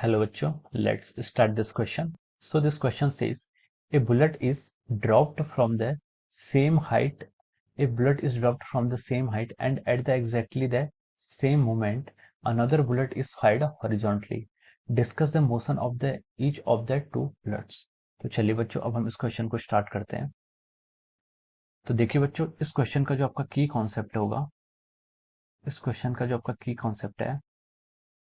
Hello बच्चों, let's start this question. So this question says a bullet is dropped from the same height. A bullet is dropped from the same height and at the exactly the same moment another bullet is fired horizontally. Discuss the motion of the each of the two bullets. तो चलिए बच्चों अब हम इस question को start करते हैं। तो देखिए बच्चों इस क्वेश्चन का जो आपका की कॉन्सेप्ट होगा, इस क्वेश्चन का जो आपका की कॉन्सेप्ट है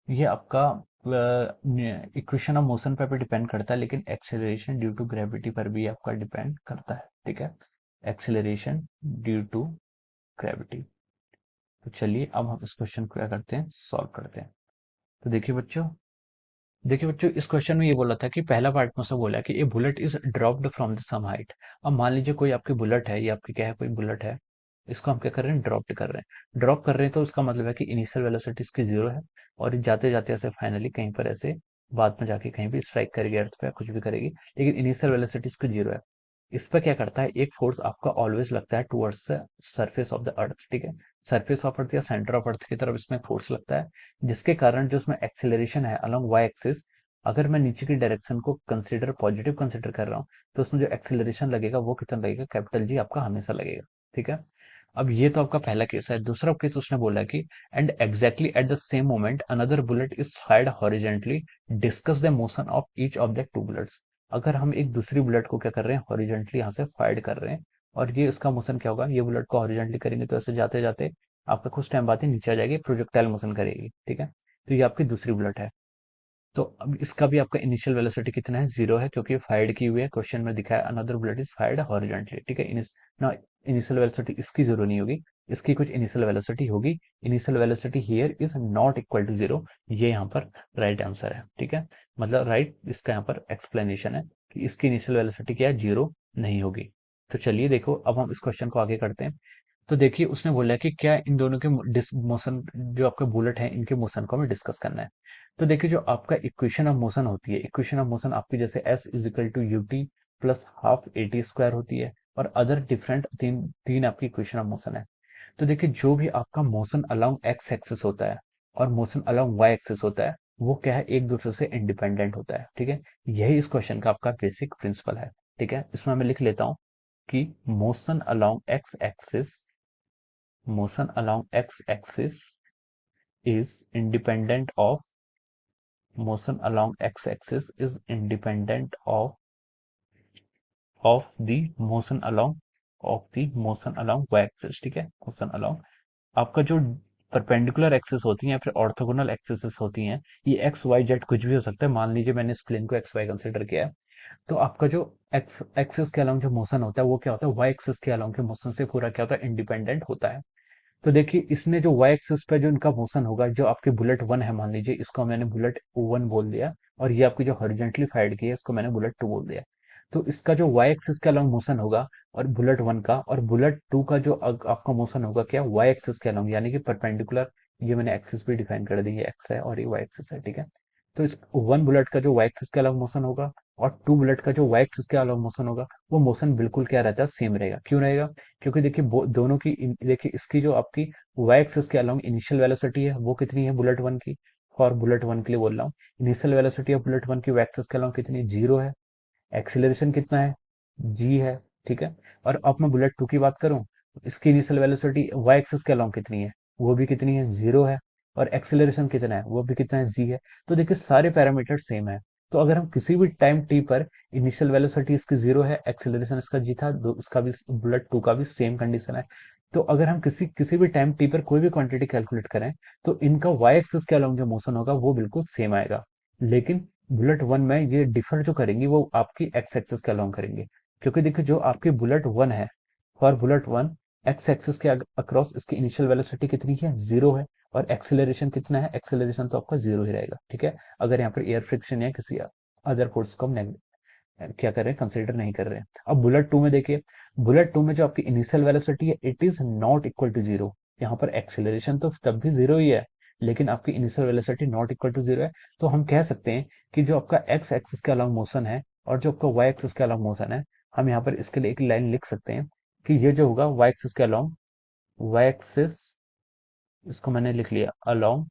ये आपका इक्वेशन ऑफ मोशन पर भी डिपेंड करता है, लेकिन एक्सेलरेशन ड्यू टू ग्रेविटी पर भी आपका डिपेंड करता है। ठीक है, एक्सेलरेशन ड्यू टू ग्रेविटी। तो चलिए अब हम इस क्वेश्चन को क्या करते हैं, सॉल्व करते हैं। तो देखिए बच्चों इस क्वेश्चन में ये बोला था कि पहला पार्ट में से बोला कि a bullet is dropped from the some height. अब मान लीजिए कोई आपकी बुलेट है, ये आपकी क्या है, कोई बुलेट है, इसको हम क्या कर रहे हैं, ड्रॉप कर रहे हैं। ड्रॉप कर रहे हैं तो उसका मतलब है कि इनिशियल वेलोसिटी इसकी जीरो है और जाते जाते ऐसे फाइनली कहीं पर ऐसे बाद में जाके कहीं भी स्ट्राइक करेगी अर्थ पे, कुछ भी करेगी, लेकिन इनिशियल वेलोसिटी इसकी जीरो है। इस पर क्या करता है, एक फोर्स आपका ऑलवेज लगता है towards the surface of the earth. ठीक है, सरफेस ऑफ अर्थ या सेंटर ऑफ अर्थ की तरफ इसमें फोर्स लगता है, जिसके कारण जो इसमें एक्सेलरेशन है अलोंग वाई एक्सिस, अगर मैं नीचे की डायरेक्शन को कंसीडर पॉजिटिव कंसीडर कर रहा हूँ तो उसमें जो एक्सेलरेशन लगेगा वो कितना लगेगा, कैपिटल जी आपका हमेशा लगेगा। ठीक है, अब ये तो आपका पहला केस है। दूसरा केस उसने बोला कि and exactly at the same moment another bullet is fired horizontally, discuss the motion of each of the two bullets. अगर हम एक दूसरी बुलेट को क्या कर रहे हैं, हॉरिजेंटली यहाँ से फायर्ड कर रहे हैं, और ये इसका मोशन क्या होगा, ये बुलेट को हॉरिजेंटली करेंगे तो ऐसे जाते जाते आपका कुछ टाइम बाद ही नीचे आ जाएगी, प्रोजेक्टाइल मोशन करेगी। ठीक है, तो ये आपकी दूसरी बुलेट है। तो अब इसका भी आपका इनिशियल वेलोसिटी कितना है, जीरो है, क्योंकि फायर्ड की हुई है। क्वेश्चन में दिखाया another bullet is fired horizontally. ठीक है, ना इनिशियल वेलोसिटी इसकी जीरो नहीं होगी, इसकी कुछ इनिशियल वेलोसिटी होगी। Initial velocity here is not equal to zero. ये यहाँ पर राइट आंसर है। ठीक है, मतलब राइट इसका यहाँ पर एक्सप्लेनेशन है कि इसकी इनिशियल वेलोसिटी क्या है, जीरो नहीं होगी। तो चलिए देखो अब हम इस क्वेश्चन को आगे करते हैं। तो देखिए उसने बोला कि क्या इन दोनों के मोशन, जो आपके बुलेट हैं इनके मोशन को हमें डिस्कस करना है। तो देखिए जो आपका इक्वेशन ऑफ मोशन होती है, इक्वेशन ऑफ मोशन आपकी जैसे S is equal to U T plus half A T square होती है, और अदर डिफरेंट तीन तीन आपकी इक्वेशन ऑफ मोशन है। तो देखिए जो भी आपका मोशन अलोंग एक्स एक्सिस होता है और मोशन अलोंग वाई एक्सिस होता है, वो क्या है, एक दूसरे से इंडिपेंडेंट होता है। ठीक है, यही इस क्वेश्चन का आपका बेसिक प्रिंसिपल है। ठीक है, इसमें मैं लिख लेता हूँ कि motion along x axis is independent of motion along x axis is independent of the motion along y axis। ठीक है, motion along आपका जो परपेंडिकुलर एक्सिस होती है या फिर ऑर्थोगोनल एक्सिस होती हैं, ये एक्स वाई जेड कुछ भी हो सकता है। मान लीजिए मैंने इस प्लेन को एक्स वाई कंसिडर किया है, तो आपका जो एक्स एक्सिस के अलोंग जो मोशन होता है वो क्या होता है, वाई एक्सिस के अलोंग के मोशन से पूरा क्या होता है, इंडिपेंडेंट होता है। तो देखिए इसने जो वाई एक्सिस पे जो इनका मोशन होगा, जो आपकी बुलेट वन है, मान लीजिए इसको मैंने बुलेट वन बोल दिया, और ये आपकी जो हॉरिजेंटली फायर्ड की है इसको मैंने बुलेट टू बोल दिया। तो इसका जो वाई एक्सिस के अलोंग मोशन होगा और बुलेट वन का, और बुलेट टू का जो आपका मोशन होगा क्या, वाई एक्सिस के अलोंग, यानी कि परपेंडिकुलर। ये मैंने एक्सिस भी डिफाइन कर दी है, एक्स है और ये वाई एक्सिस है। ठीक है, तो इस वन बुलेट का जो वाई एक्सिस के अलोंग मोशन होगा और टू बुलेट का जो वाई एक्सिस के अलोंग मोशन होगा, वो मोशन बिल्कुल क्या रहता है, सेम रहेगा। क्यों रहेगा, क्योंकि देखिए दोनों की देखिए इसकी जो आपकी वाई एक्सिस के अलोंग इनिशियल वेलोसिटी है वो कितनी है बुलेट वन की, और बुलेट वन के लिए बोल रहा हूँ, initial velocity of bullet one की वाई एक्सिस के अलोंग कितनी, जीरो है। एक्सीलरेशन कितना है, जी है। ठीक है, और अब मैं बुलेट टू की बात करूं, इसकी इनिशियल वेलोसिटी वाई एक्सिस के अलोंग कितनी है, वो भी कितनी है, जीरो है। और एक्सीलरेशन कितना है, वो भी कितना है, जी है। तो देखिए सारे पैरामीटर सेम है। तो अगर हम किसी भी टाइम टी पर, इनिशियल वेलोसिटी इसकी जीरो है, एक्सीलरेशन इसका जी था, उसका भी बुलेट टू का भी सेम कंडीशन है। तो अगर हम किसी किसी भी टाइम टी पर कोई भी क्वांटिटी कैलकुलेट करें, तो इनका वाई एक्सिस के अलोंग जो मोशन होगा वो बिल्कुल सेम आएगा। लेकिन बुलेट वन में ये डिफर जो करेंगी वो आपकी एक्स एक्सिस के अलोंग करेंगे, क्योंकि देखिए जो आपकी बुलेट वन है, for bullet one X axis के अक्रॉस इसकी इनिशियल वेलोसिटी कितनी है, जीरो है। और एक्सेलरेशन कितना है, एक्सेलरेशन तो आपका जीरो ही रहेगा। ठीक है, अगर यहाँ पर एयर फ्रिक्शन या किसी अदर फोर्स को हम क्या कर रहे हैं, कंसिडर नहीं कर रहे हैं। अब बुलेट टू में देखिए, बुलेट टू में जो आपकी इनिशियल वेलोसिटी है it is not equal to zero. यहाँ पर एक्सेलरेशन तो तब भी जीरो ही है, लेकिन आपकी initial velocity not equal to zero है। तो हम कह सकते हैं कि जो आपका एक्स एक्सिस के अलोंग मोशन है और जो आपका वाई एक्सिस के अलोंग मोशन है, हम यहाँ पर इसके लिए एक लाइन लिख सकते हैं कि ये जो होगा वाई एक्सिस के अलोंग, वाई एक्सिस, इसको मैंने लिख लिया along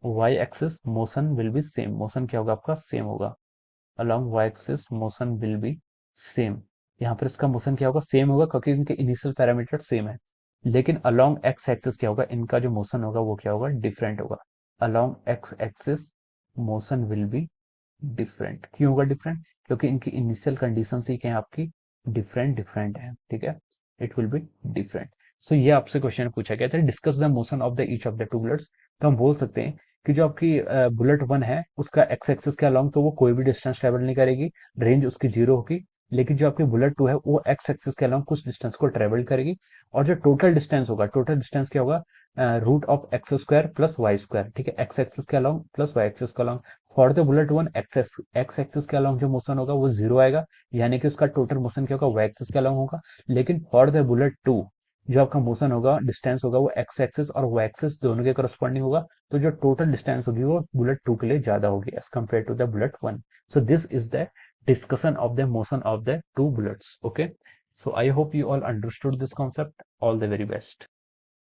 Y axis motion will be same, motion क्या होगा आपका सेम होगा, along y axis motion will be same, यहाँ पर इसका मोशन क्या होगा सेम होगा क्योंकि इनके इनिशियल पैरामीटर सेम है, लेकिन along x axis क्या होगा इनका जो मोशन होगा वो क्या होगा डिफरेंट होगा, along x axis motion will be different, क्यों होगा डिफरेंट क्योंकि इनकी इनिशियल कंडीशन ही क्या है आपकी डिफरेंट डिफरेंट है, ठीक है, इट विल बी डिफरेंट। सो ये आपसे क्वेश्चन पूछा गया था, discuss the motion of the each of the two bullets, तो हम बोल सकते हैं कि जो आपकी बुलेट वन है उसका एक्स एक्सिस के अलॉन्ग तो वो कोई भी डिस्टेंस ट्रेवल नहीं करेगी, रेंज उसकी जीरो होगी, लेकिन जो आपकी बुलेट टू है वो एक्स एक्सिस के अलॉन्ग कुछ डिस्टेंस को ट्रेवल करेगी, और जो टोटल डिस्टेंस होगा, टोटल डिस्टेंस क्या होगा root of X square plus Y square, ठीक है, एक्स एक्सिस के अलॉन्ग प्लस वाई एक्सिस के along. For the bullet one X axis के अलॉन्ग जो मोशन होगा वो जीरो आएगा, यानी कि उसका टोटल मोशन क्या होगा वाई एक्सिस के अलॉन्ग होगा, लेकिन फॉर द बुलेट टू जो आपका मोशन होगा डिस्टेंस होगा वो एक्स एक्सिस और वाई एक्सिस दोनों के करस्पॉन्डिंग होगा, तो जो टोटल डिस्टेंस होगी वो बुलेट टू के लिए ज्यादा होगी as compared to the bullet one. So this is the discussion of the motion of the two bullets. Okay, so I hope you all understood this concept. All the very best.